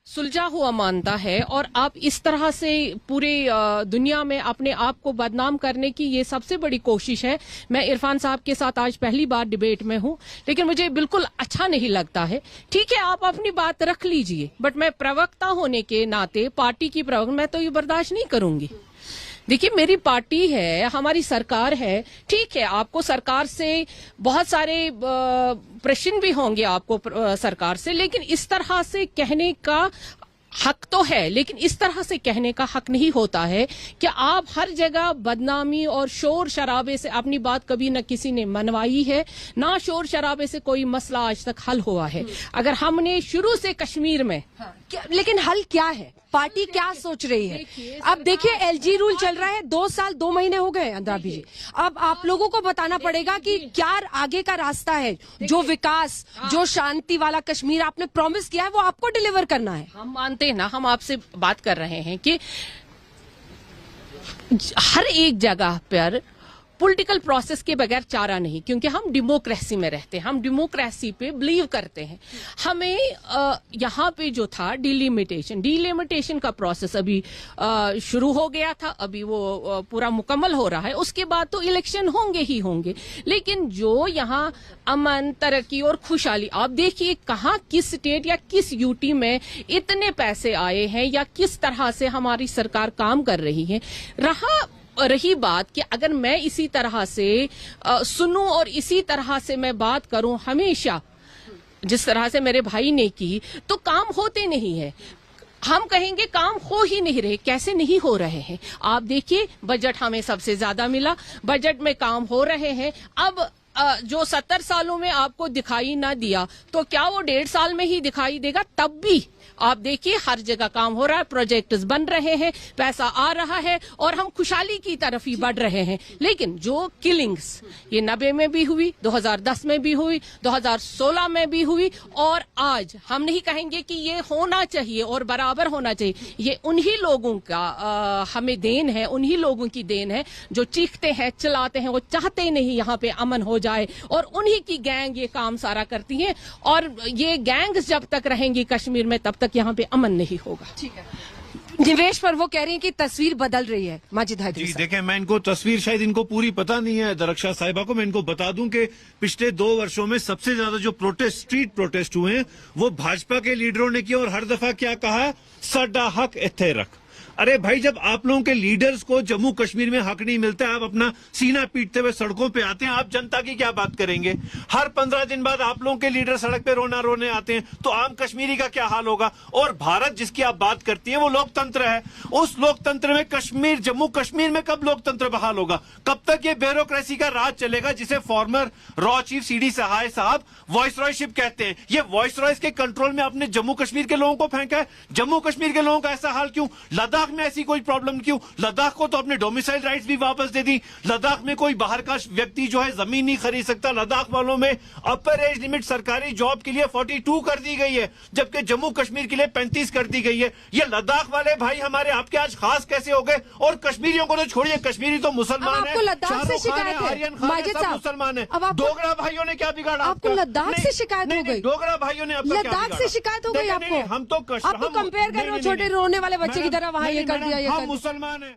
सुलझा हुआ मानता है और आप इस तरह से पूरे दुनिया में अपने आप को बदनाम करने की ये सबसे बड़ी कोशिश है। मैं इरफान साहब के साथ आज पहली बार डिबेट में हूं, लेकिन मुझे बिल्कुल अच्छा नहीं लगता है। ठीक है, आप अपनी बात रख लीजिए, बट मैं प्रवक्ता होने के नाते, पार्टी की प्रवक्ता, मैं तो ये बर्दाश्त नहीं करूंगी। देखिए, मेरी पार्टी है, हमारी सरकार है, ठीक है, आपको सरकार से बहुत सारे प्रश्न भी होंगे आपको सरकार से, लेकिन इस तरह से कहने का हक तो है, लेकिन इस तरह से कहने का हक नहीं होता है कि आप हर जगह बदनामी और शोर शराबे से अपनी बात कभी न किसी ने मनवाई है, ना शोर शराबे से कोई मसला आज तक हल हुआ है। अगर हमने शुरू से कश्मीर में लेकिन हल क्या है, पार्टी क्या सोच रही है? अब देखिए, एलजी रूल चल रहा है, 2 साल 2 महीने हो गए अंद्राबी जी। अब आप लोगों को बताना पड़ेगा कि क्या आगे का रास्ता है। जो विकास, जो शांति वाला कश्मीर आपने प्रॉमिस किया है, वो आपको डिलीवर करना है। हम मानते हैं ना, हम आपसे बात कर रहे हैं कि हर एक जगह पर पॉलिटिकल प्रोसेस के बगैर चारा नहीं, क्योंकि हम डेमोक्रेसी में रहते हैं, हम डेमोक्रेसी पे बिलीव करते हैं। हमें यहाँ पे जो था डिलिमिटेशन का प्रोसेस अभी शुरू हो गया था, अभी वो पूरा मुकम्मल हो रहा है, उसके बाद तो इलेक्शन होंगे ही होंगे। लेकिन जो यहाँ अमन, तरक्की और खुशहाली, आप देखिए कहाँ, किस स्टेट या किस यूटी में इतने पैसे आए हैं या किस तरह से हमारी सरकार काम कर रही है। रही बात कि अगर मैं इसी तरह से सुनूं और इसी तरह से मैं बात करूं हमेशा जिस तरह से मेरे भाई ने की, तो काम होते नहीं है। हम कहेंगे काम हो ही नहीं रहे, कैसे नहीं हो रहे हैं। आप देखिए, बजट हमें सबसे ज्यादा मिला, बजट में काम हो रहे हैं। अब जो 70 सालों में आपको दिखाई ना दिया, तो क्या वो 1.5 साल में ही दिखाई देगा? तब भी आप देखिए, हर जगह काम हो रहा है, प्रोजेक्ट्स बन रहे हैं, पैसा आ रहा है और हम खुशहाली की तरफ ही बढ़ रहे हैं। लेकिन जो किलिंग्स ये 90 में भी हुई, 2010 में भी हुई, 2016 में भी हुई, और आज हम नहीं कहेंगे कि ये होना चाहिए और बराबर होना चाहिए। ये उन्हीं लोगों का हमें देन है, उन्हीं लोगों की देन है जो चीखते हैं, चिल्लाते हैं, वो चाहते नहीं यहाँ पे अमन हो जाए, और उन्हीं की गैंग ये काम सारा करती है। और ये गैंग्स जब तक रहेंगी कश्मीर में, तब तक यहाँ पे अमन नहीं होगा। ठीक है, निवेश पर वो कह रही हैं कि तस्वीर बदल रही है। माजिद हैदरी जी देखें, मैं इनको तस्वीर शायद इनको पूरी पता नहीं है दरक्षा साहिबा को। मैं इनको बता दूं कि पिछले 2 वर्षों में सबसे ज्यादा जो स्ट्रीट प्रोटेस्ट हुए हैं, वो भाजपा के लीडरों ने किया, और हर दफा क्या कहा, साडा हक इत्थे रख। अरे भाई, जब आप लोगों के लीडर्स को जम्मू कश्मीर में हक नहीं मिलता, आप अपना सीना पीटते हुए सड़कों पे आते हैं, आप जनता की क्या बात करेंगे? हर 15 दिन बाद आप लोगों के लीडर सड़क पे रोने आते हैं, तो आम कश्मीरी का क्या हाल होगा? और भारत जिसकी आप बात करती हैं, वो लोकतंत्र है। उस लोकतंत्र में जम्मू कश्मीर में कब लोकतंत्र बहाल होगा? कब तक ये ब्यूरोक्रेसी का राज चलेगा, जिसे फॉर्मर रॉ चीफ CD सहाय साहब वॉइसरॉयशिप कहते हैं? ये वॉइसरॉयस के कंट्रोल में आपने जम्मू कश्मीर के लोगों को फेंका है। जम्मू कश्मीर के लोगों का ऐसा हाल क्यों? लद्दाख में ऐसी कोई प्रॉब्लम क्यों? लद्दाख को तो अपने डोमिसाइल राइट्स भी वापस दे दी। लद्दाख में कोई बाहर का व्यक्ति जो है जमीन नहीं खरीद सकता। लद्दाख वालों में अपर एज लिमिट सरकारी जॉब के लिए 42 कर दी गई है, जबकि जम्मू कश्मीर के लिए 35 कर दी गई है। ये लद्दाख वाले भाई हमारे आपके आज खास कैसे हो गए? और कश्मीरियों को तो छोड़िए, कश्मीरी तो मुसलमान है, लद्दाख से शिकायत है, मुसलमान है। डोगरा भाइयों ने क्या बिगाड़ा? आपको लद्दाख से शिकायत हो गई? डोगरा भाइयों ने लद्दाख से शिकायत हो गई आपको? हम तो कंपेयर कर रहे हो छोटे रोने वाले बच्चे की तरह, वहां ये कर दिया, ये हम मुसलमान हैं।